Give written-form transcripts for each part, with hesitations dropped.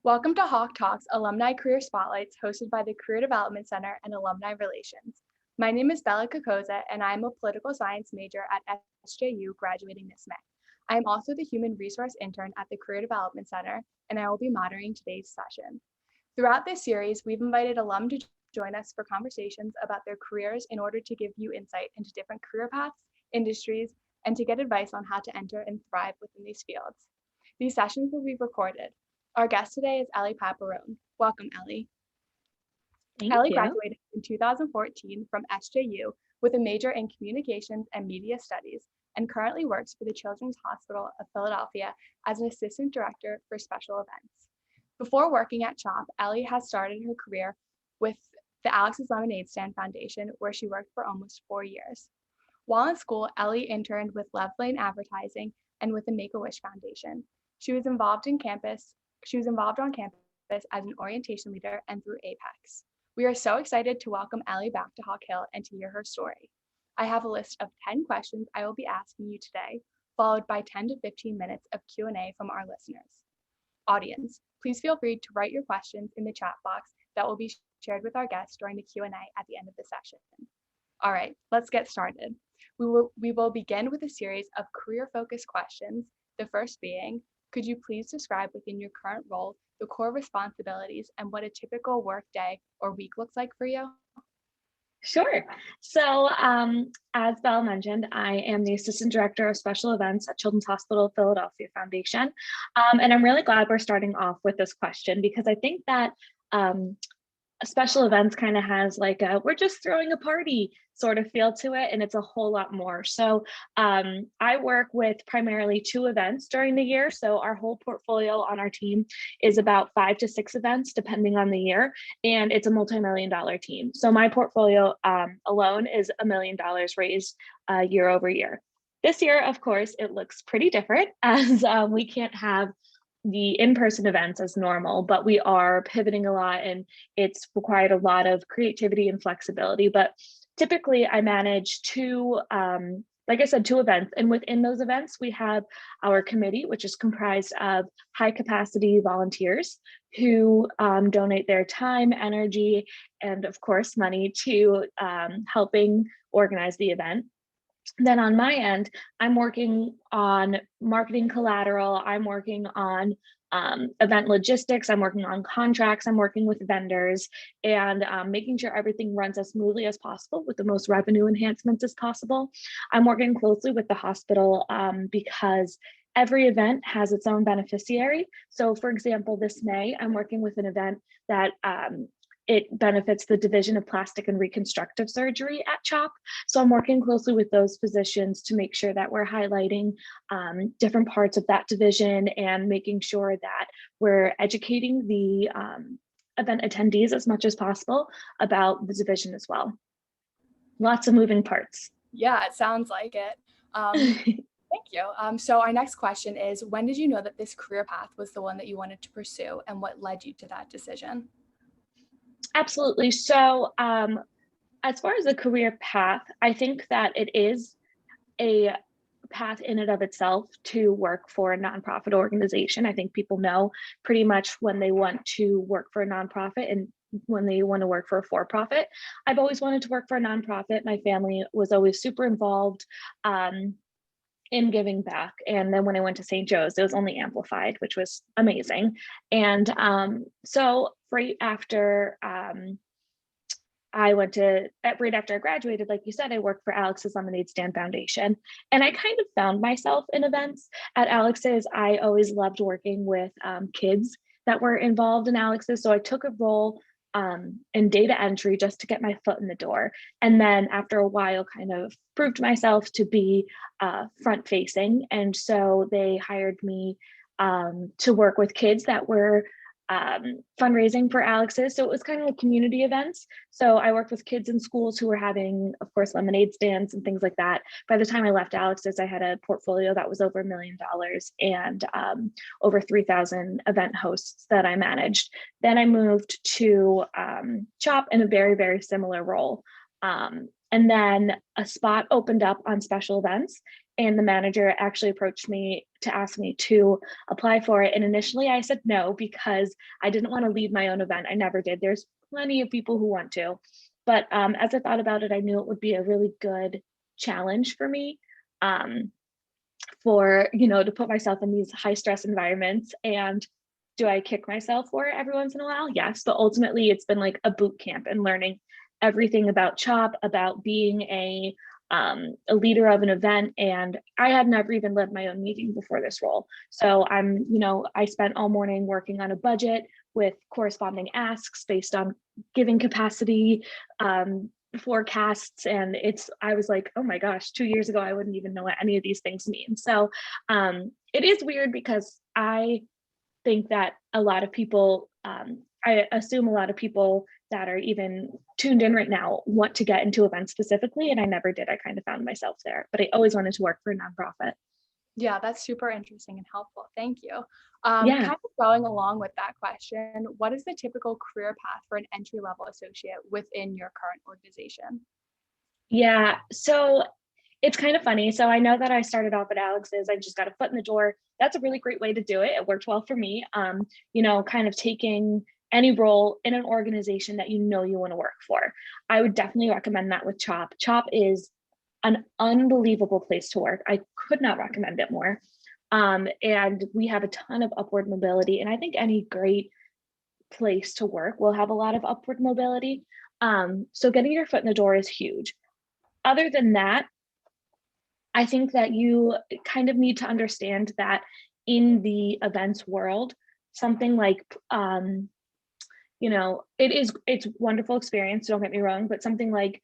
Welcome to Hawk Talks Alumni Career Spotlights hosted by the Career Development Center and Alumni Relations. My name is Bella Kokoza and I'm a political science major at SJU graduating this May. I am also the human resource intern at the Career Development Center and I will be moderating today's session. Throughout this series, we've invited alum to join us for conversations about their careers in order to give you insight into different career paths, industries, and to get advice on how to enter and thrive within these fields. These sessions will be recorded. Our guest today is Ellie Paparone. Welcome, Ellie. Ellie graduated in 2014 from SJU with a major in communications and media studies and currently works for the Children's Hospital of Philadelphia as an assistant director for special events. Before working at CHOP, Ellie has started her career with the Alex's Lemonade Stand Foundation, where she worked for almost 4 years. While in school, Ellie interned with Love Lane Advertising and with the Make-A-Wish Foundation. She was involved on campus as an orientation leader and through Apex. We are so excited to welcome Ellie back to Hawk Hill and to hear her story. I have a list of 10 questions I will be asking you today, followed by 10 to 15 minutes of Q&A from our listeners. Audience, please feel free to write your questions in the chat box that will be shared with our guests during the Q&A at the end of the session. All right, let's get started. We will begin with a series of career-focused questions, the first being, could you please describe within your current role the core responsibilities and what a typical work day or week looks like for you? Sure. So as Belle mentioned, I am the Assistant Director of Special Events at Children's Hospital of Philadelphia Foundation. And I'm really glad we're starting off with this question because I think that special events kind of has like a, we're just throwing a party sort of feel to it, and it's a whole lot more. So I work with primarily 2 events during the year. So our whole portfolio on our team is about 5 to 6 events, depending on the year, and it's a multi-million-dollar team. So my portfolio alone is $1 million raised year over year. This year, of course, it looks pretty different as we can't have the in-person events as normal, but we are pivoting a lot and it's required a lot of creativity and flexibility. But typically I manage 2, like I said, 2 events. And within those events, we have our committee, which is comprised of high capacity volunteers who donate their time, energy, and of course, money to helping organize the event. Then on my end, I'm working on marketing collateral, I'm working on event logistics, I'm working on contracts, I'm working with vendors, and making sure everything runs as smoothly as possible with the most revenue enhancements as possible. I'm working closely with the hospital because every event has its own beneficiary. So for example, this May, I'm working with an event that it benefits the Division of Plastic and Reconstructive Surgery at CHOP. So I'm working closely with those physicians to make sure that we're highlighting different parts of that division and making sure that we're educating the event attendees as much as possible about the division as well. Lots of moving parts. Yeah, it sounds like it. Thank you. So our next question is, when did you know that this career path was the one that you wanted to pursue and what led you to that decision? Absolutely. So as far as the career path, I think that it is a path in and of itself to work for a nonprofit organization. I think people know pretty much when they want to work for a nonprofit and when they want to work for a for-profit. I've always wanted to work for a nonprofit. My family was always super involved in giving back. And then when I went to St. Joe's, it was only amplified, which was amazing. And so right after right after I graduated, like you said, I worked for Alex's Lemonade Stand Foundation. And I kind of found myself in events at Alex's. I always loved working with kids that were involved in Alex's. So I took a role in data entry just to get my foot in the door. And then after a while, kind of proved myself to be front facing. And so they hired me to work with kids that were fundraising for Alex's. So it was kind of like community events. So I worked with kids in schools who were having, of course, lemonade stands and things like that. By the time I left Alex's, I had a portfolio that was over $1 million and over 3,000 event hosts that I managed. Then I moved to CHOP in a very, very similar role. And then a spot opened up on special events and the manager actually approached me to ask me to apply for it. And initially I said no, because I didn't want to lead my own event. I never did. There's plenty of people who want to. But as I thought about it, I knew it would be a really good challenge for me, for, to put myself in these high stress environments. And do I kick myself for it every once in a while? Yes, but ultimately it's been like a boot camp and learning everything about CHOP, about being a leader of an event. And I had never even led my own meeting before this role. So I spent all morning working on a budget with corresponding asks based on giving capacity, forecasts. And I was like, oh my gosh, 2 years ago, I wouldn't even know what any of these things mean. So it is weird, because I think that a lot of people, I assume a lot of people that are even tuned in right now want to get into events specifically, and I never did. I kind of found myself there, but I always wanted to work for a nonprofit. Yeah, that's super interesting and helpful. Thank you. Yeah. Kind of going along with that question, what is the typical career path for an entry-level associate within your current organization? Yeah, so it's kind of funny. So I know that I started off at Alex's. I just got a foot in the door. That's a really great way to do it. It worked well for me. Kind of taking any role in an organization that you want to work for. I would definitely recommend that with CHOP. CHOP is an unbelievable place to work. I could not recommend it more. And we have a ton of upward mobility. And I think any great place to work will have a lot of upward mobility. So getting your foot in the door is huge. Other than that, I think that you kind of need to understand that in the events world, something like, it's wonderful experience, don't get me wrong, but something like,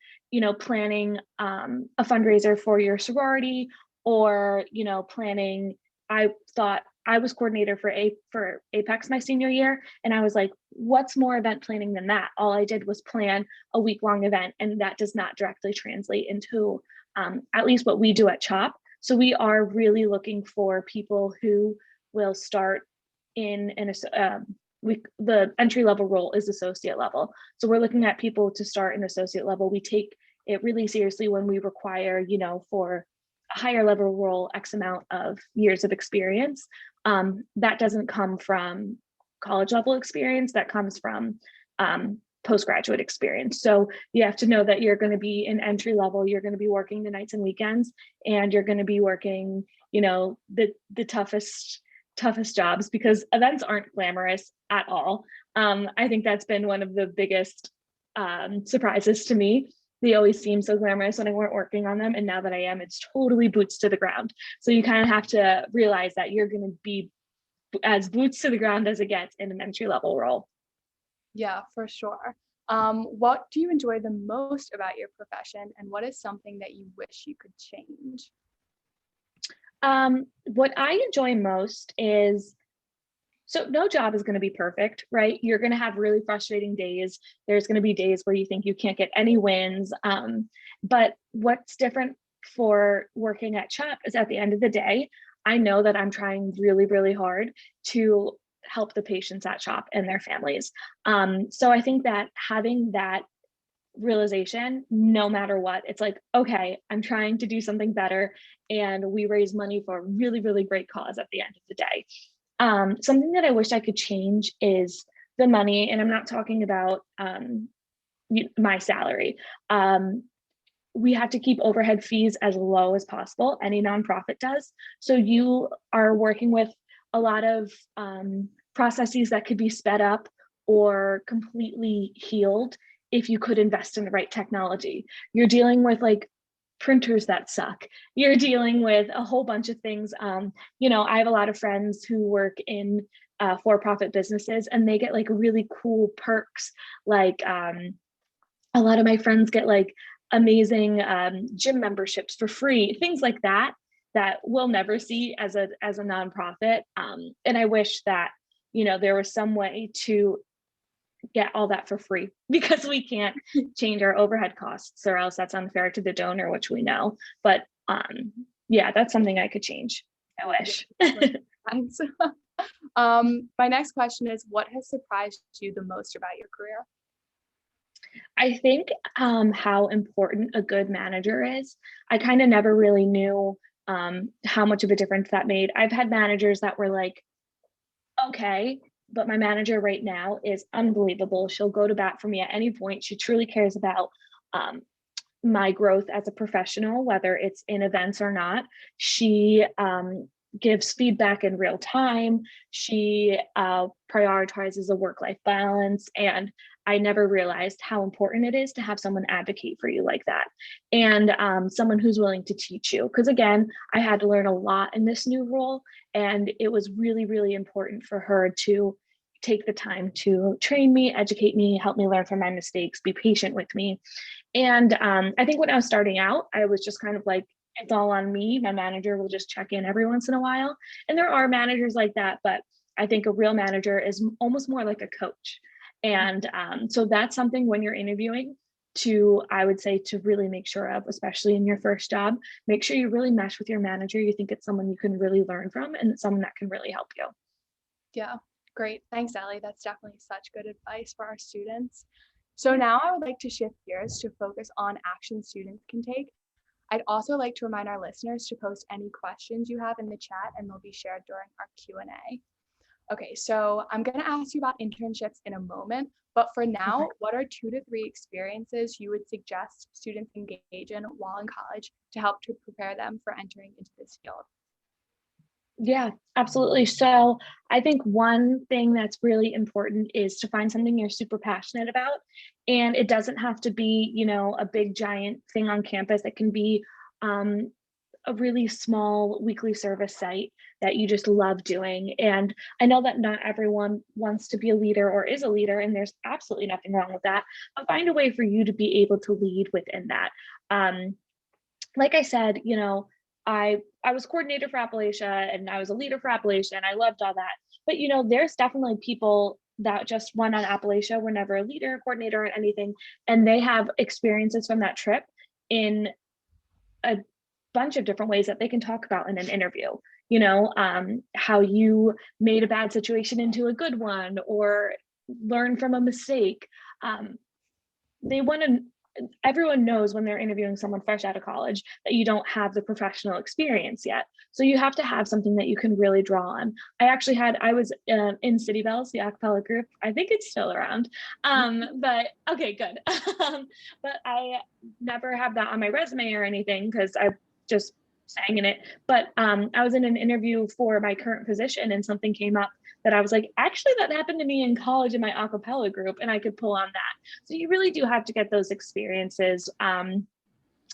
planning a fundraiser for your sorority, or, planning, I thought I was coordinator for Apex my senior year. And I was like, what's more event planning than that? All I did was plan a week-long event, and that does not directly translate into at least what we do at CHOP. So we are really looking for people who will start in the entry level role is associate level. So we're looking at people to start in associate level. We take it really seriously when we require, for a higher level role, X amount of years of experience. That doesn't come from college level experience, that comes from postgraduate experience. So you have to know that you're going to be in entry level, you're going to be working the nights and weekends, and you're going to be working, the toughest jobs, because events aren't glamorous at all. I think that's been one of the biggest surprises to me. They always seem so glamorous when I weren't working on them, and now that I am, it's totally boots to the ground. So you kind of have to realize that you're going to be as boots to the ground as it gets in an entry level role. Yeah, for sure. What do you enjoy the most about your profession, and what is something that you wish you could change? What I enjoy most is, so no job is going to be perfect, right? You're going to have really frustrating days. There's going to be days where you think you can't get any wins. But what's different for working at CHOP is, at the end of the day, I know that I'm trying really, really hard to help the patients at CHOP and their families. So I think that having that realization, no matter what, it's like, okay, I'm trying to do something better, and we raise money for a really, really great cause at the end of the day. Something that I wish I could change is the money, and I'm not talking about my salary. We have to keep overhead fees as low as possible. Any nonprofit does. So you are working with a lot of processes that could be sped up or completely healed if you could invest in the right technology. You're dealing with like printers that suck. You're dealing with a whole bunch of things. I have a lot of friends who work in for-profit businesses, and they get like really cool perks. Like a lot of my friends get like amazing gym memberships for free, things like that we'll never see as a nonprofit. And I wish that there was some way to get all that for free, because we can't change our overhead costs, or else that's unfair to the donor, which we know. But yeah, that's something I could change. I wish. Thanks. My next question is, what has surprised you the most about your career? I think how important a good manager is. I kind of never really knew how much of a difference that made. I've had managers that were like, okay, but my manager right now is unbelievable. She'll go to bat for me at any point. She truly cares about my growth as a professional, whether it's in events or not. She gives feedback in real time. She prioritizes a work-life balance. And I never realized how important it is to have someone advocate for you like that. And someone who's willing to teach you. Because again, I had to learn a lot in this new role. And it was really, really important for her to take the time to train me, educate me, help me learn from my mistakes, be patient with me. And I think when I was starting out, I was just kind of like, it's all on me. My manager will just check in every once in a while. And there are managers like that, but I think a real manager is almost more like a coach. And so that's something when you're interviewing to, I would say, to really make sure of, especially in your first job, make sure you really mesh with your manager. You think it's someone you can really learn from and someone that can really help you. Yeah, great. Thanks, Ellie. That's definitely such good advice for our students. So now I would like to shift gears to focus on action students can take. I'd also like to remind our listeners to post any questions you have in the chat and they'll be shared during our Q&A. Okay, so I'm going to ask you about internships in a moment, but for now, what are 2 to 3 experiences you would suggest students engage in while in college to help to prepare them for entering into this field? Yeah, absolutely. So I think one thing that's really important is to find something you're super passionate about. And it doesn't have to be, a big giant thing on campus. It can be a really small weekly service site that you just love doing. And I know that not everyone wants to be a leader or is a leader, and there's absolutely nothing wrong with that. But find a way for you to be able to lead within that. Like I said, I was coordinator for Appalachia and I was a leader for Appalachia and I loved all that. But there's definitely people that just went on Appalachia, were never a leader, coordinator, or anything, and they have experiences from that trip in a bunch of different ways that they can talk about in an interview. How you made a bad situation into a good one or learn from a mistake. They want to Everyone knows when they're interviewing someone fresh out of college that you don't have the professional experience yet. So you have to have something that you can really draw on. I was in City Bells, the acapella group. I think it's still around. But okay, good. But I never have that on my resume or anything because I just sang in it. But I was in an interview for my current position and something came up that I was like, actually, that happened to me in college in my a cappella group, and I could pull on that. So you really do have to get those experiences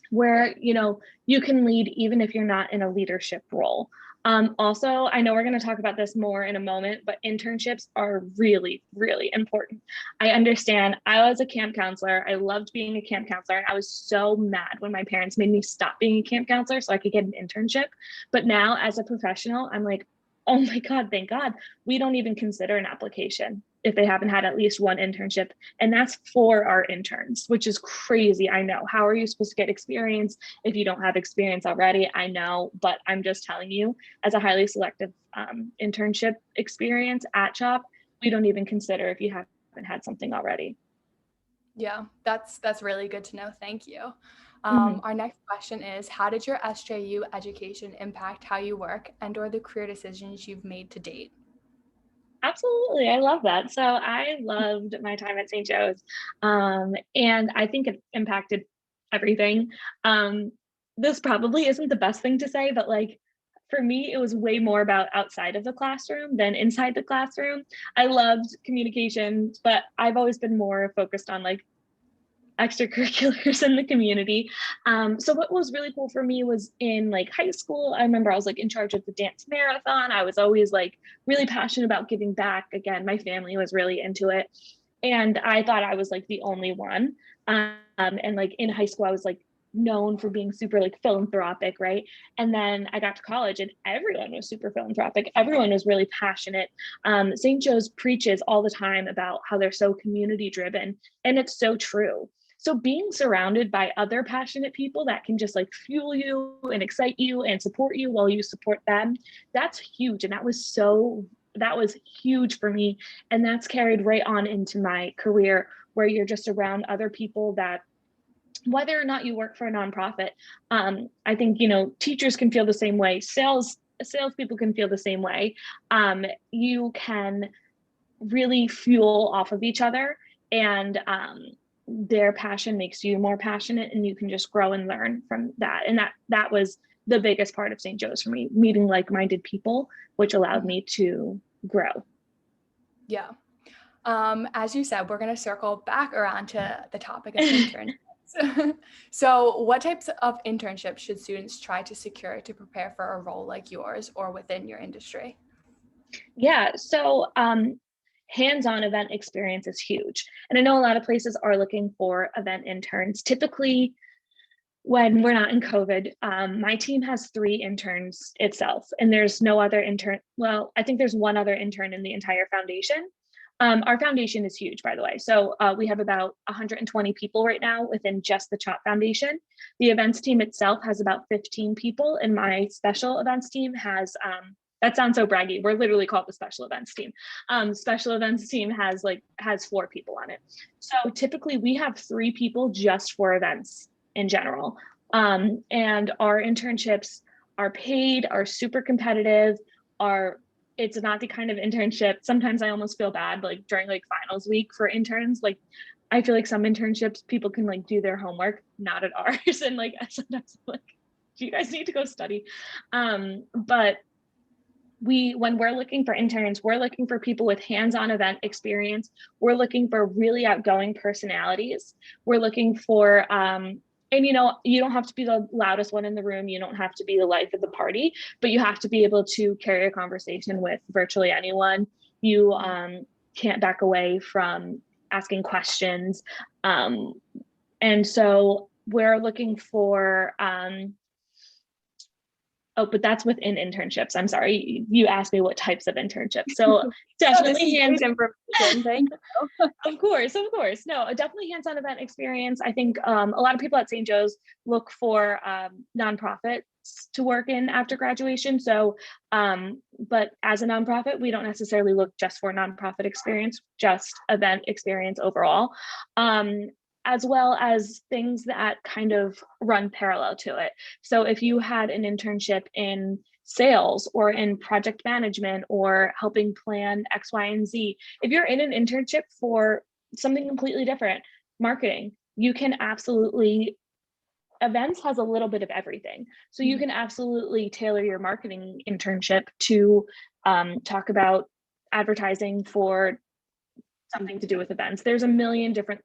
where you can lead even if you're not in a leadership role. Also, I know we're going to talk about this more in a moment, but internships are really, really important. I understand. I was a camp counselor. I loved being a camp counselor. And I was so mad when my parents made me stop being a camp counselor so I could get an internship. But now as a professional, I'm like, oh my God, thank God. We don't even consider an application if they haven't had at least one internship. And that's for our interns, which is crazy. I know. How are you supposed to get experience if you don't have experience already? I know, but I'm just telling you, as a highly selective internship experience at CHOP, we don't even consider if you haven't had something already. Yeah, that's really good to know. Thank you. Mm-hmm. Our next question is, how did your SJU education impact how you work and or the career decisions you've made to date? Absolutely. I love that. So I loved my time at St. Joe's. And I think it impacted everything. This probably isn't the best thing to say, but like for me, it was way more about outside of the classroom than inside the classroom. I loved communication, but I've always been more focused on like extracurriculars in the community. So what was really cool for me was in like high school, I remember I was like in charge of the dance marathon. I was always like really passionate about giving back. Again, my family was really into it. And I thought I was like the only one. And like in high school, I was like known for being super like philanthropic, right? And then I got to college and everyone was super philanthropic. Everyone was really passionate. St. Joe's preaches all the time about how they're so community driven, and it's so true. So being surrounded by other passionate people that can just like fuel you and excite you and support you while you support them, that's huge. And that was huge for me. And that's carried right on into my career where you're just around other people that whether or not you work for a nonprofit, I think, teachers can feel the same way. Salespeople can feel the same way. You can really fuel off of each other, and their passion makes you more passionate, and you can just grow and learn from that. And that was the biggest part of St. Joe's for me, meeting like-minded people, which allowed me to grow. Yeah. As you said, we're going to circle back around to the topic of internships. So what types of internships should students try to secure to prepare for a role like yours or within your industry? Yeah, so hands-on event experience is huge. And I know a lot of places are looking for event interns. Typically, when we're not in COVID, my team has 3 interns itself, and there's no other intern. Well, I think there's one other intern in the entire foundation. Our foundation is huge, by the way. So we have about 120 people right now within just the CHOP Foundation. The events team itself has about 15 people, and my special events team has, that sounds so braggy, we're literally called the special events team. Special events team has 4 people on it. So typically we have 3 people just for events in general. And our internships are paid, are super competitive, it's not the kind of internship. Sometimes I almost feel bad, during finals week for interns. I feel like some internships people can do their homework, not at ours. And sometimes I'm like, do you guys need to go study? But when we're looking for interns, we're looking for people with hands-on event experience. We're looking for really outgoing personalities. We're looking for and you don't have to be the loudest one in the room. You don't have to be the life of the party, but you have to be able to carry a conversation with virtually anyone. You can't back away from asking questions. And so we're looking for, but that's within internships. I'm sorry, you asked me what types of internships. So definitely hands information. Thank you. Of course. No, definitely hands-on event experience. I think a lot of people at St. Joe's look for nonprofits to work in after graduation. So, but as a nonprofit, we don't necessarily look just for nonprofit experience, just event experience overall. As well as things that kind of run parallel to it. So if you had an internship in sales or in project management or helping plan X, Y, and Z, if you're in an internship for something completely different, marketing, you can absolutely, events has a little bit of everything. So you can absolutely tailor your marketing internship to talk about advertising for something to do with events. There's a million different,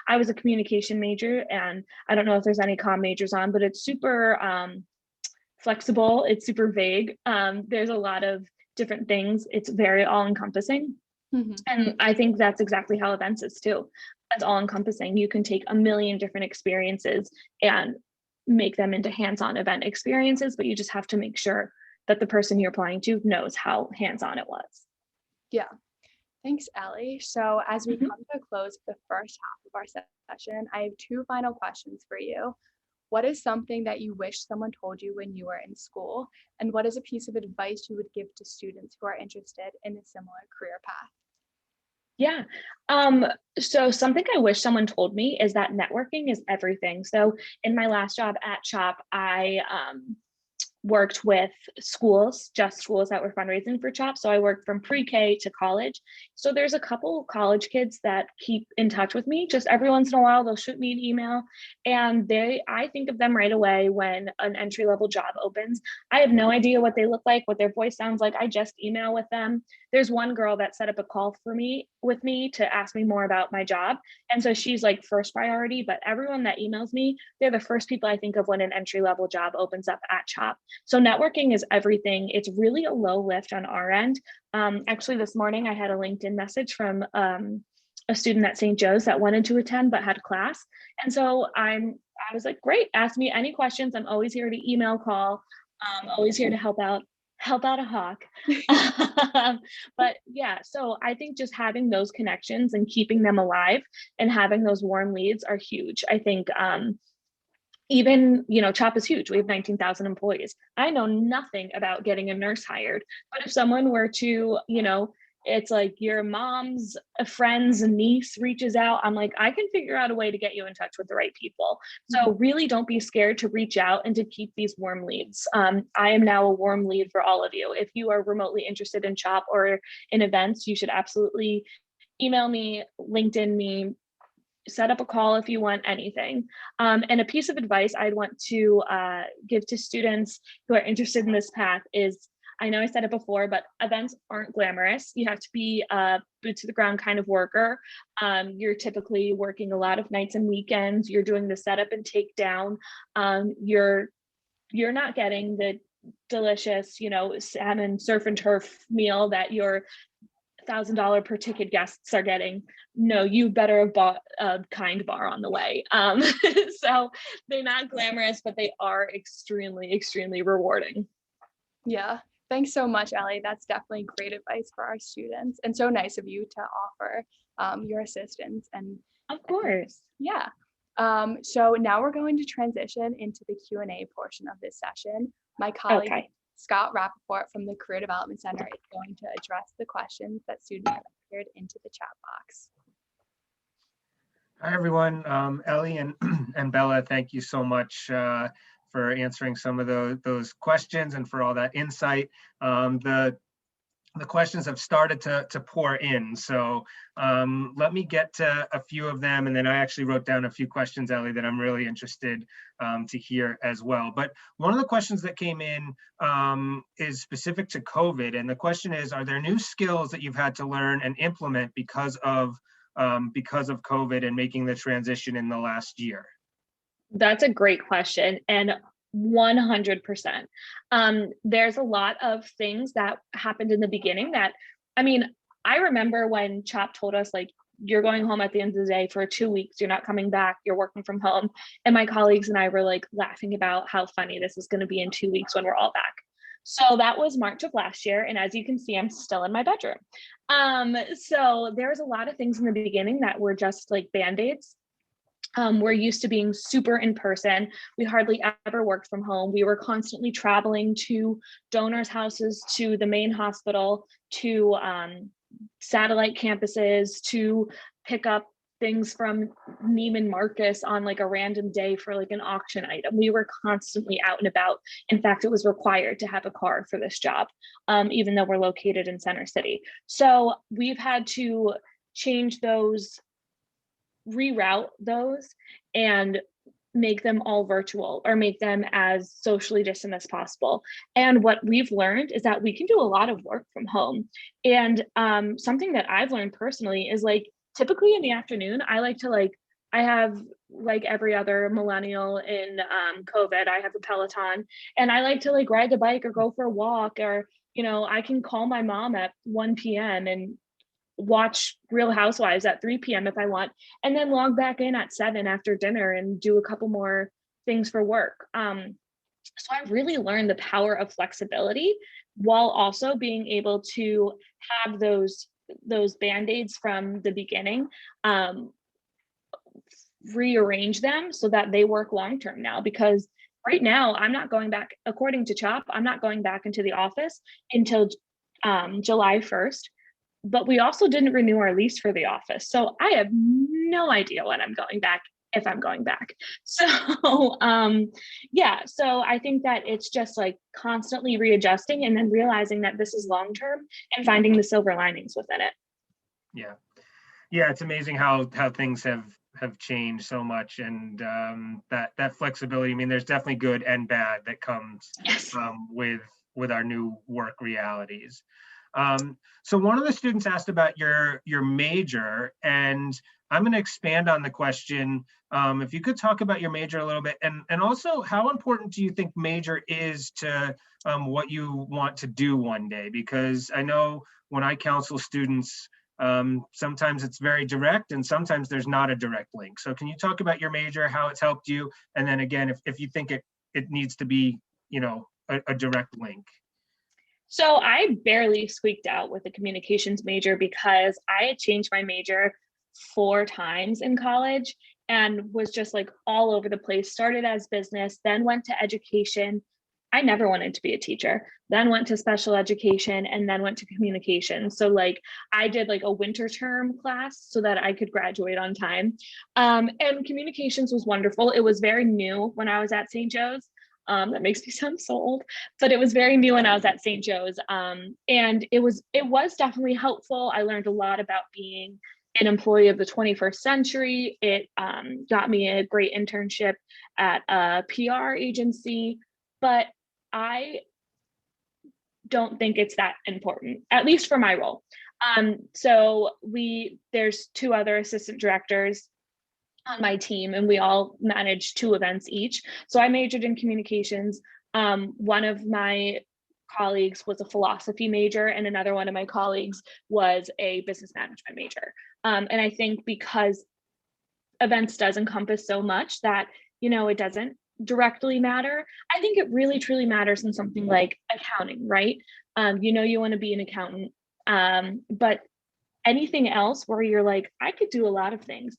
I was a communication major, and I don't know if there's any comm majors on, but it's super flexible. It's super vague. There's a lot of different things. It's very all encompassing. And I think that's exactly how events is too. It's all encompassing. You can take a million different experiences and make them into hands-on event experiences, but you just have to make sure that the person you're applying to knows how hands-on it was. Yeah. Thanks, Ellie. So as we come to a close of the first half of our session, I have 2 final questions for you. What is something that you wish someone told you when you were in school? And what is a piece of advice you would give to students who are interested in a similar career path? Yeah. So something I wish someone told me is that networking is everything. So in my last job at CHOP, I worked with schools, just schools that were fundraising for CHOP. So I worked from pre-K to college. So there's a couple college kids that keep in touch with me. Just every once in a while, they'll shoot me an email, and I think of them right away when an entry-level job opens. I have no idea what they look like, what their voice sounds like. I just email with them. There's one girl that set up a call with me to ask me more about my job. And so she's first priority, but everyone that emails me, they're the first people I think of when an entry-level job opens up at CHOP. So networking is everything. It's really a low lift on our end. Actually, this morning I had a LinkedIn message from a student at St. Joe's that wanted to attend but had class. And so I was like, great, ask me any questions. I'm always here to email, call. Always here to help out a hawk. But yeah, so I think just having those connections and keeping them alive and having those warm leads are huge. I think even, CHOP is huge. We have 19,000 employees. I know nothing about getting a nurse hired, but if someone were to, it's like your mom's friend's niece reaches out, I'm like, I can figure out a way to get you in touch with the right people. So really don't be scared to reach out and to keep these warm leads. I am now a warm lead for all of you. If you are remotely interested in CHOP or in events, you should absolutely email me, LinkedIn me, set up a call if you want anything. And a piece of advice I'd want to give to students who are interested in this path is, I know I said it before, but events aren't glamorous. You have to be a boots to the ground kind of worker. You're typically working a lot of nights and weekends. You're doing the setup and takedown. You're not getting the delicious, salmon surf and turf meal that your $1,000 per ticket guests are getting. No, you better have bought a kind bar on the way. So they're not glamorous, but they are extremely, extremely rewarding. Yeah. Thanks so much, Ellie. That's definitely great advice for our students, and so nice of you to offer your assistance. And of course. Yeah. So now we're going to transition into the Q&A portion of this session. My colleague, Scott Rappaport from the Career Development Center, is going to address the questions that students have entered into the chat box. Hi, everyone. Ellie and Bella, thank you so much for answering some of those questions and for all that insight. The questions have started to pour in. So let me get to a few of them. And then I actually wrote down a few questions, Ellie, that I'm really interested to hear as well. But one of the questions that came in is specific to COVID. And the question is, are there new skills that you've had to learn and implement because of COVID and making the transition in the last year? That's a great question. And 100%. There's a lot of things that happened in the beginning that, I remember when CHOP told us, like, you're going home at the end of the day for 2 weeks, you're not coming back, you're working from home. And my colleagues and I were like laughing about how funny this is going to be in 2 weeks when we're all back. So that was March of last year. And as you can see, I'm still in my bedroom. So there's a lot of things in the beginning that were just like Band-Aids. We're used to being super in person. We hardly ever worked from home. We were constantly traveling to donors' houses, to the main hospital, to satellite campuses, to pick up things from Neiman Marcus on like a random day for like an auction item. We were constantly out and about. In fact, it was required to have a car for this job, even though we're located in Center City. So we've had to change those, reroute those, and make them all virtual or make them as socially distant as possible. And what we've learned is that we can do a lot of work from home. And something that I've learned personally is, like, typically in the afternoon, I have, like every other millennial in COVID, I have a Peloton, and I like to like ride the bike or go for a walk, or, I can call my mom at 1 p.m. and watch Real Housewives at 3 p.m. if I want, and then log back in at 7 after dinner and do a couple more things for work. So I really learned the power of flexibility while also being able to have those Band-Aids from the beginning, rearrange them so that they work long-term now. Because right now I'm not going back, according to CHOP, I'm not going back into the office until July 1st. But we also didn't renew our lease for the office. So I have no idea when I'm going back, if I'm going back. So yeah, so I think that it's just like constantly readjusting and then realizing that this is long-term and finding the silver linings within it. Yeah, it's amazing how things have changed so much, and that flexibility. There's definitely good and bad that comes with our new work realities. So one of the students asked about your major, and I'm going to expand on the question. If you could talk about your major a little bit, and also how important do you think major is to what you want to do one day? Because I know when I counsel students, sometimes it's very direct and sometimes there's not a direct link. So can you talk about your major, how it's helped you? And then again, if you think it needs to be, a direct link. So I barely squeaked out with a communications major because I had changed my major 4 times in college and was just like all over the place. Started as business, then went to education, I never wanted to be a teacher, then went to special education and then went to communication. So like I did like a winter term class so that I could graduate on time. And communications was wonderful. It was very new when I was at St. Joe's. That makes me sound so old, but it was very new when I was at St. Joe's. And it was definitely helpful. I learned a lot about being an employee of the 21st century. It got me a great internship at a PR agency, but I don't think it's that important, at least for my role. So there's 2 other assistant directors on my team, and we all manage 2 events each. So I majored in communications. One of my colleagues was a philosophy major, and another one of my colleagues was a business management major. And I think because events does encompass so much that, it doesn't directly matter. I think it really truly matters in something like accounting, right? You want to be an accountant, but anything else where you're like, I could do a lot of things.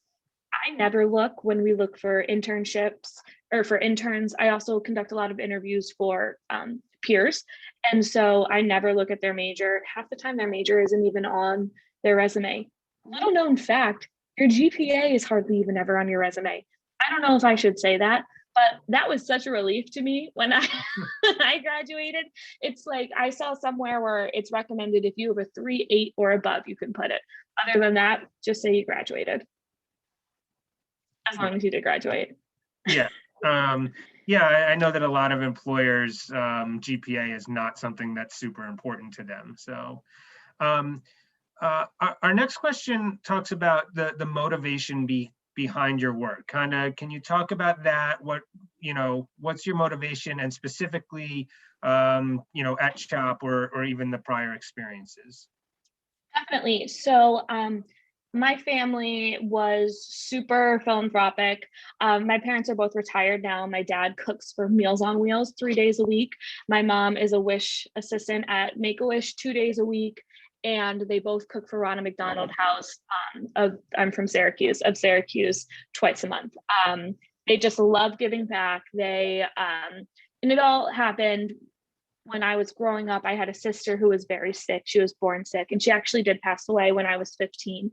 I never look when we look for internships or for interns. I also conduct a lot of interviews for peers. And so I never look at their major. Half the time their major isn't even on their resume. Little known fact, your GPA is hardly even ever on your resume. I don't know if I should say that, but that was such a relief to me when I I graduated. It's like I saw somewhere where it's recommended if you have a 3.8 or above, you can put it. Other than that, just say you graduated. As long as you did graduate. Yeah. I know that a lot of employers, GPA is not something that's super important to them. So our next question talks about the motivation behind your work. Can you talk about that? What's your motivation, and specifically, at CHOP or even the prior experiences? Definitely. So my family was super philanthropic. My parents are both retired now. My dad cooks for Meals on Wheels 3 days a week. My mom is a Wish assistant at Make-A-Wish 2 days a week. And they both cook for Ronald McDonald House. I'm from Syracuse, twice a month. They just love giving back. And it all happened when I was growing up. I had a sister who was very sick. She was born sick, and she actually did pass away when I was 15,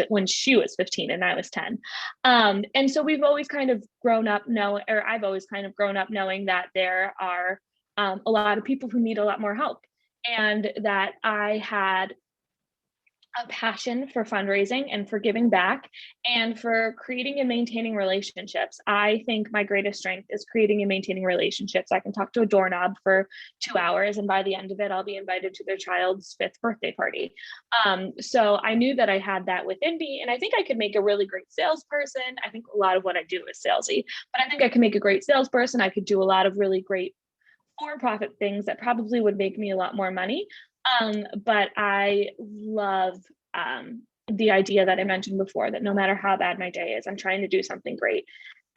when she was 15 and I was 10. And so we've always kind of grown up I've always kind of grown up knowing that there are a lot of people who need a lot more help, and that I had a passion for fundraising and for giving back and for creating and maintaining relationships. I think my greatest strength is creating and maintaining relationships. I can talk to a doorknob for 2 hours, and by the end of it, I'll be invited to their child's 5th birthday party. So I knew that I had that within me, and I think I could make a really great salesperson. I think a lot of what I do is salesy, but I think I can make a great salesperson. I could do a lot of really great for-profit things that probably would make me a lot more money. But I love the idea that I mentioned before, that no matter how bad my day is, I'm trying to do something great.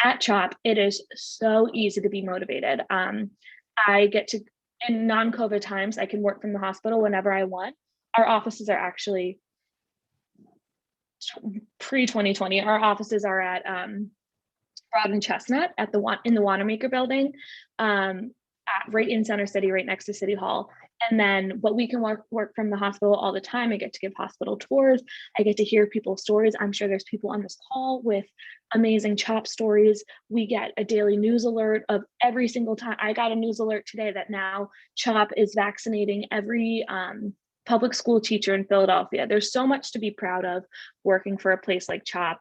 At CHOP, it is so easy to be motivated. I get to, in non-COVID times, I can work from the hospital whenever I want. Our offices are actually pre-2020. Our offices are at Broad and Chestnut in the Wanamaker building. Right in Center City, right next to City Hall. But we can work from the hospital all the time. I get to give hospital tours. I get to hear people's stories. I'm sure there's people on this call with amazing CHOP stories. We get a daily news alert of every single time. I got a news alert today that now CHOP is vaccinating every public school teacher in Philadelphia. There's so much to be proud of working for a place like CHOP.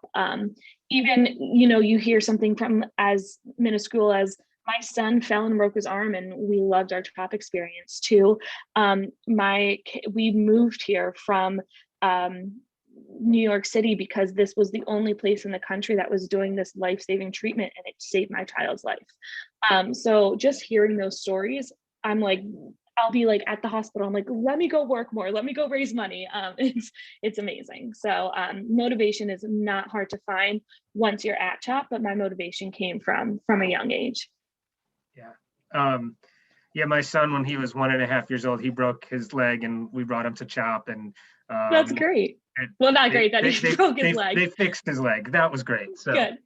Even, you hear something from as minuscule as my son fell and broke his arm, and we loved our CHOP experience too. We moved here from New York City because this was the only place in the country that was doing this life-saving treatment, and it saved my child's life. So just hearing those stories, I'm like, I'll be like at the hospital, I'm like, let me go work more, let me go raise money. It's amazing. So motivation is not hard to find once you're at CHOP, but my motivation came from a young age. Yeah, my son, when he was 1.5 years old, he broke his leg, and we brought him to CHOP, and That's great. it- Well, not they great that he they broke his they leg. they fixed his leg. That was great. So Good,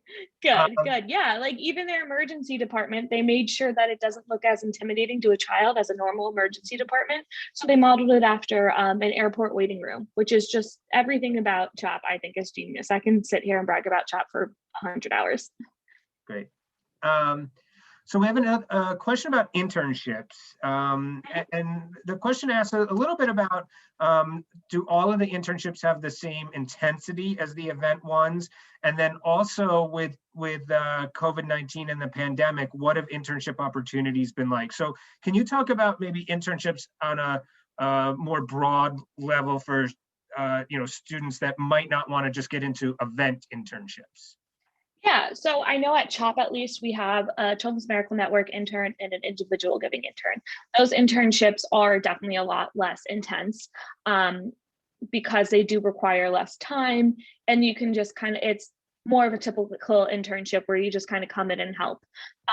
um, good. Yeah, like even their emergency department, they made sure that it doesn't look as intimidating to a child as a normal emergency department. So they modeled it after an airport waiting room, which is just everything about CHOP, I think, is genius. I can sit here and brag about CHOP for 100 hours. great. So we have a question about internships, and the question asks a little bit about, do all of the internships have the same intensity as the event ones? And then also with COVID-19 and the pandemic, what have internship opportunities been like? So can you talk about maybe internships on a more broad level for students that might not want to just get into event internships? Yeah, so I know at CHOP at least we have a Children's Medical Network intern and an individual giving intern. Those internships are definitely a lot less intense because they do require less time, and you can just kind of, it's more of a typical internship where you just kind of come in and help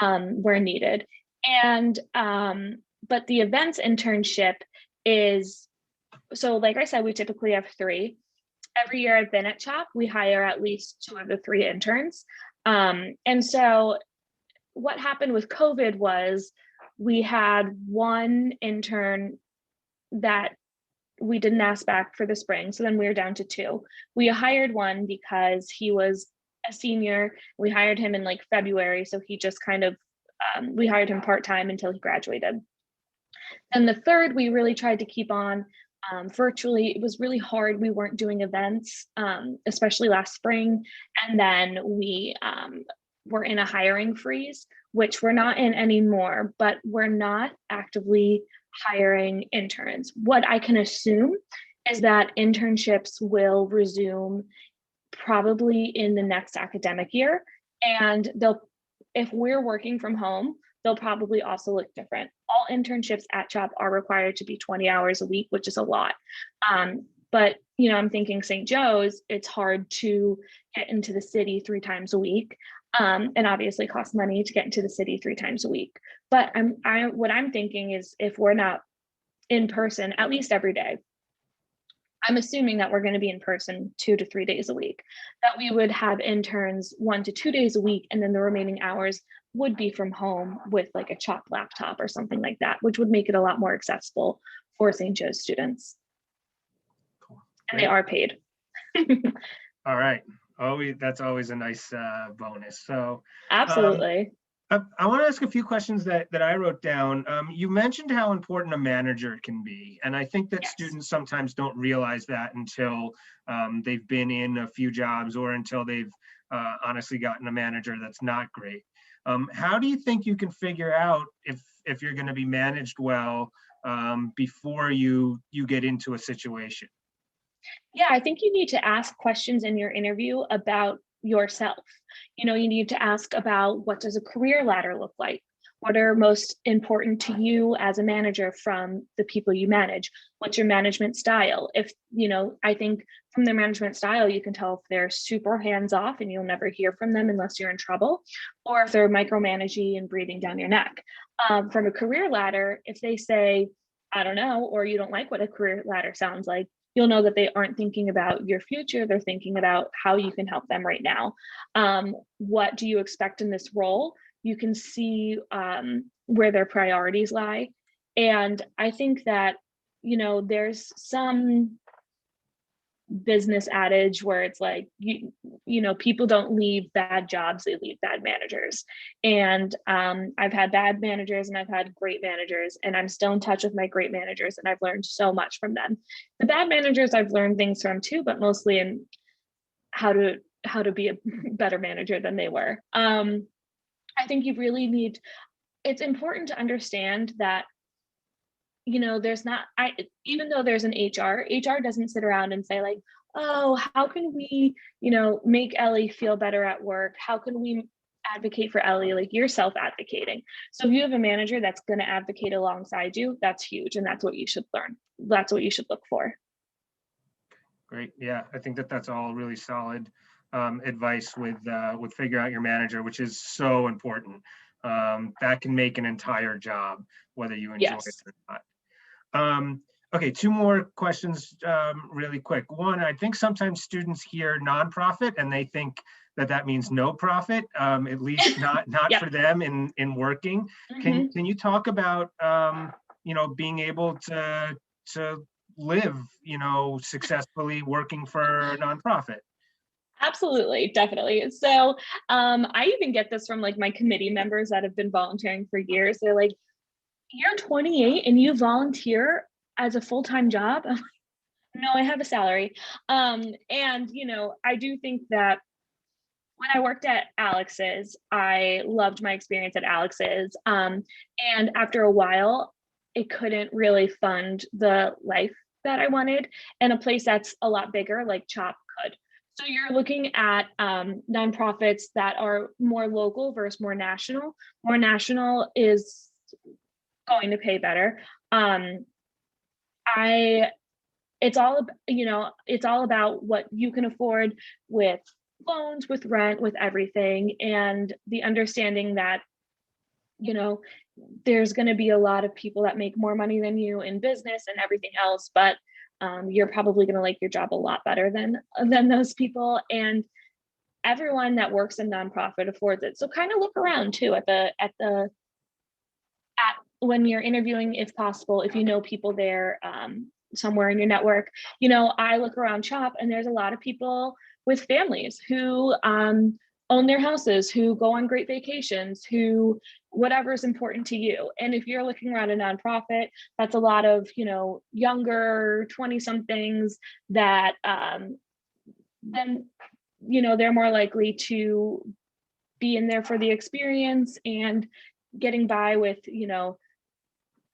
where needed. And but the events internship is, so like I said, we typically have 3. Every year I've been at CHOP, we hire at least 2 of the 3 interns. And so what happened with COVID was we had 1 intern that we didn't ask back for the spring. So then we were down to 2. We hired 1 because he was a senior. We hired him in like February. So he just kind of, we hired him part-time until he graduated. And the 3rd, we really tried to keep on virtually. It was really hard. We weren't doing events, especially last spring. And then we were in a hiring freeze, which we're not in anymore, but we're not actively hiring interns. What I can assume is that internships will resume probably in the next academic year. And if we're working from home, they'll probably also look different. All internships at CHOP are required to be 20 hours a week, which is a lot. But I'm thinking St. Joe's, it's hard to get into the city 3 times a week, and obviously costs money to get into the city 3 times a week. But what I'm thinking is, if we're not in person at least every day, I'm assuming that we're going to be in person 2 to 3 days a week, that we would have interns 1 to 2 days a week, and then the remaining hours would be from home with like a CHOP laptop or something like that, which would make it a lot more accessible for St. Joe's students. Cool. And they are paid. All right. That's always a nice bonus. So absolutely. I want to ask a few questions that I wrote down. You mentioned how important a manager can be. And I think that Yes. students sometimes don't realize that until they've been in a few jobs, or until they've honestly gotten a manager that's not great. How do you think you can figure out if you're going to be managed well before you get into a situation? Yeah, I think you need to ask questions in your interview about yourself. You need to ask about, what does a career ladder look like? What are most important to you as a manager from the people you manage? What's your management style? If, I think from their management style, you can tell if they're super hands-off and you'll never hear from them unless you're in trouble, or if they're micromanaging and breathing down your neck. From a career ladder, if they say, I don't know, or you don't like what a career ladder sounds like, you'll know that they aren't thinking about your future. They're thinking about how you can help them right now. What do you expect in this role? You can see where their priorities lie. And I think that, there's some business adage where it's like, people don't leave bad jobs, they leave bad managers. And I've had bad managers and I've had great managers, and I'm still in touch with my great managers, and I've learned so much from them. The bad managers I've learned things from too, but mostly in how to be a better manager than they were. I think you really need, it's important to understand that, there's not, even though there's an HR doesn't sit around and say like, oh, how can we, make Ellie feel better at work? How can we advocate for Ellie? Like, you're self-advocating. So if you have a manager that's going to advocate alongside you, that's huge. And that's what you should learn. That's what you should look for. Great. Yeah, I think that's all really solid advice with figure out your manager, which is so important. that can make an entire job, whether you enjoy it Yes. or not. Okay, two more questions really quick. One, I think sometimes students hear nonprofit and they think that means no profit, at least not Yep. for them in working. Mhm. Can you talk about being able to live successfully working for a nonprofit? Absolutely, definitely. So I even get this from like my committee members that have been volunteering for years. They're like, "You're 28 and you volunteer as a full-time job?" I'm like, no, I have a salary. And I do think that when I worked at Alex's, I loved my experience at Alex's. And after a while, it couldn't really fund the life that I wanted. And a place that's a lot bigger, like CHOP, could. So you're looking at nonprofits that are more local versus more national. More national is going to pay better. Um, I it's all about what you can afford with loans, with rent, with everything, and the understanding that you know there's going to be a lot of people that make more money than you in business and everything else, but you're probably going to like your job a lot better than those people, and everyone that works in nonprofit affords it. So kind of look around too at when you're interviewing, if possible, if you know people there, somewhere in your network. I look around CHOP and there's a lot of people with families who own their houses, who go on great vacations, who whatever is important to you. And if you're looking around a nonprofit, that's a lot of younger 20 somethings that then they're more likely to be in there for the experience and getting by with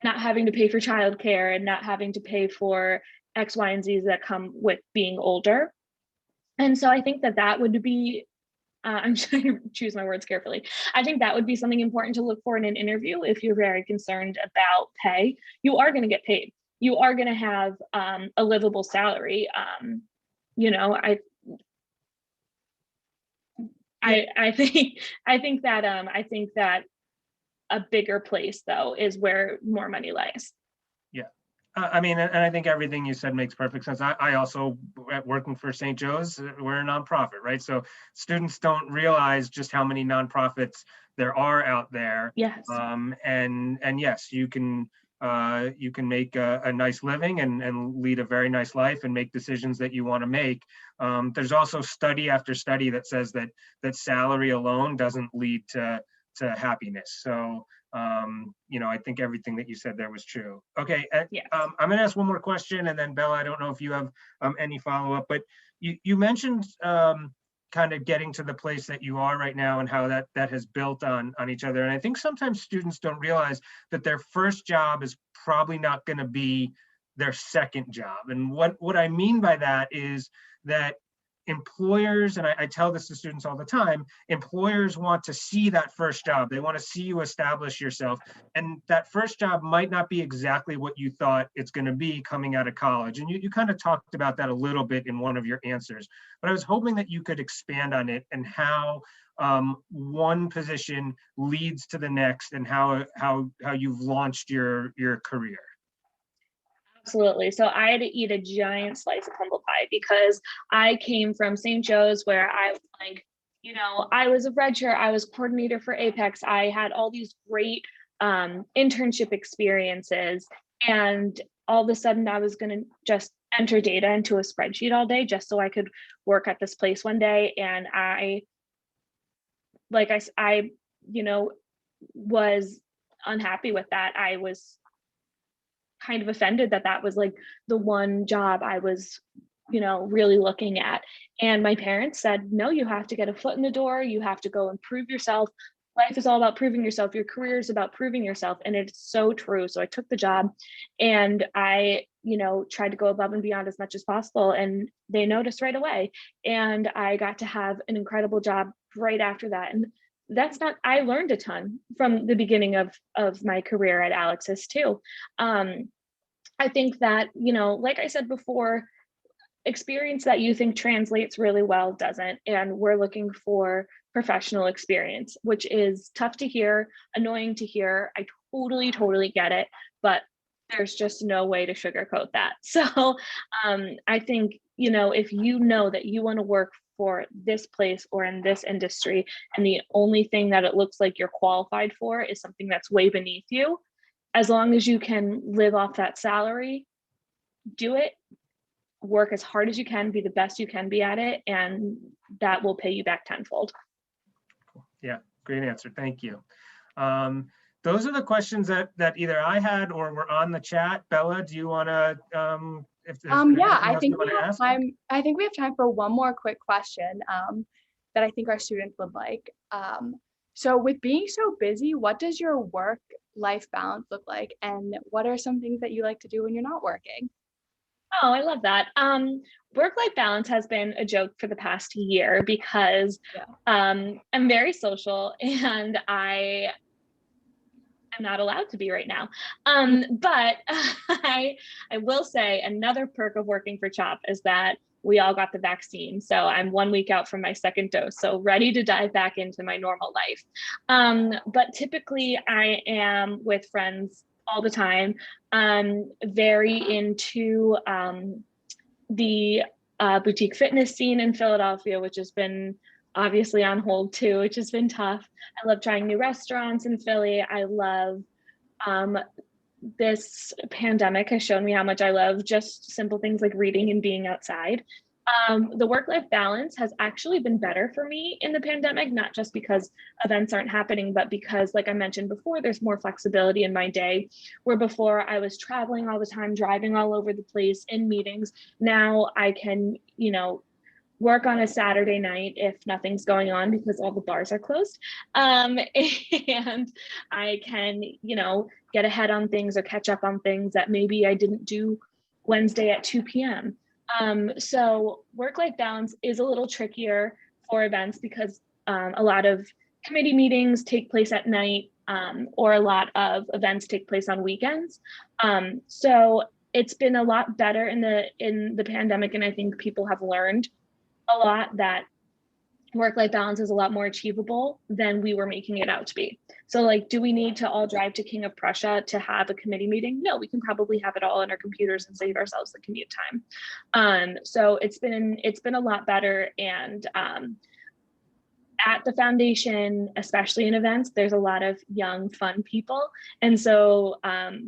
not having to pay for childcare and not having to pay for X, Y, and Z's that come with being older. And so I think that would be, I'm trying to choose my words carefully. I think that would be something important to look for in an interview. If you're very concerned about pay, you are going to get paid. You are going to have a livable salary. You know, I I think that a bigger place though is where more money lies. Yeah. I mean, and I think everything you said makes perfect sense. I also, working for St. Joe's, we're a nonprofit, right? So students don't realize just how many nonprofits there are out there. Yes. And yes, you can make a nice living and lead a very nice life and make decisions that you want to make. There's also study after study that says that salary alone doesn't lead to happiness. So I think everything that you said there was true. Okay, Yes. I'm going to ask one more question, and then Bella, I don't know if you have any follow-up, but you mentioned kind of getting to the place that you are right now and how that has built on each other. And I think sometimes students don't realize that their first job is probably not going to be their second job. And what I mean by that is that employers, and I tell this to students all the time, employers want to see that first job. They want to see you establish yourself. And that first job might not be exactly what you thought it's going to be coming out of college. And you kind of talked about that a little bit in one of your answers, but I was hoping that you could expand on it and how one position leads to the next and how you've launched your career. Absolutely. So I had to eat a giant slice of humble pie because I came from St. Joe's where I was like, I was a redshirt, I was coordinator for Apex. I had all these great internship experiences. And all of a sudden I was going to just enter data into a spreadsheet all day just so I could work at this place one day. And I was unhappy with that. I was kind of offended that was like the one job I was, really looking at. And my parents said, no, you have to get a foot in the door. You have to go and prove yourself. Life is all about proving yourself. Your career is about proving yourself. And it's so true. So I took the job and I, tried to go above and beyond as much as possible. And they noticed right away. And I got to have an incredible job right after that. And I learned a ton from the beginning of my career at Alex's too. I think that, like I said before, experience that you think translates really well doesn't. And we're looking for professional experience, which is tough to hear, annoying to hear. I totally get it, but there's just no way to sugarcoat that. So I think, if you know that you want to work for this place or in this industry, and the only thing that it looks like you're qualified for is something that's way beneath you, as long as you can live off that salary, do it. Work as hard as you can, be the best you can be at it, and that will pay you back tenfold. Yeah, great answer. Thank you. Those are the questions that either I had or were on the chat. Bella, do you want to, yeah, I think we have time. I think we have time for one more quick question that I think our students would like. So with being so busy, what does your work-life balance look like? And what are some things that you like to do when you're not working? Oh, I love that. Work-life balance has been a joke for the past year because I'm very social and I am not allowed to be right now. But I will say another perk of working for CHOP is that we all got the vaccine. So I'm 1 week out from my second dose, so ready to dive back into my normal life. But typically I am with friends all the time. Very into the boutique fitness scene in Philadelphia, which has been obviously on hold too, which has been tough. I love trying new restaurants in Philly. I love this pandemic has shown me how much I love just simple things like reading and being outside. The work-life balance has actually been better for me in the pandemic, not just because events aren't happening, but because, like I mentioned before, there's more flexibility in my day, where before I was traveling all the time, driving all over the place in meetings. Now I can, work on a Saturday night if nothing's going on because all the bars are closed. And I can, get ahead on things or catch up on things that maybe I didn't do Wednesday at 2 p.m. So work-life balance is a little trickier for events because a lot of committee meetings take place at night, or a lot of events take place on weekends. So it's been a lot better in the pandemic, and I think people have learned a lot that work-life balance is a lot more achievable than we were making it out to be. So like, do we need to all drive to King of Prussia to have a committee meeting? No, we can probably have it all on our computers and save ourselves the commute time. So it's been a lot better. And at the foundation, especially in events, there's a lot of young, fun people. And so,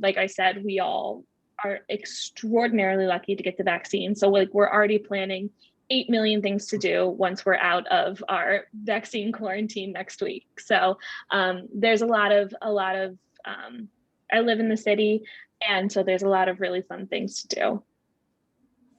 like I said, we all are extraordinarily lucky to get the vaccine. So like, we're already planning 8 million things to do once we're out of our vaccine quarantine next week. So there's a lot of I live in the city, and so there's a lot of really fun things to do.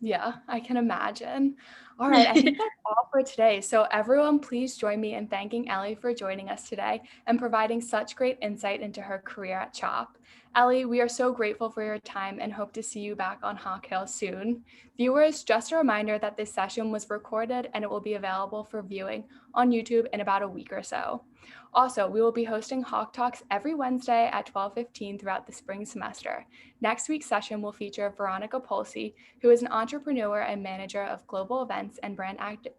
Yeah, I can imagine. All right, I think that's all for today. So everyone, please join me in thanking Ellie for joining us today and providing such great insight into her career at CHOP. Ellie, we are so grateful for your time and hope to see you back on Hawk Hill soon. Viewers, just a reminder that this session was recorded and it will be available for viewing on YouTube in about a week or so. Also, we will be hosting Hawk Talks every Wednesday at 12:15 throughout the spring semester. Next week's session will feature Veronica Polsey, who is an entrepreneur and manager of global events and brand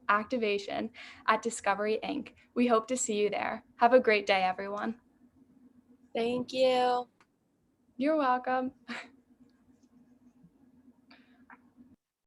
activation at Discovery Inc. We hope to see you there. Have a great day, everyone. Thank you. You're welcome.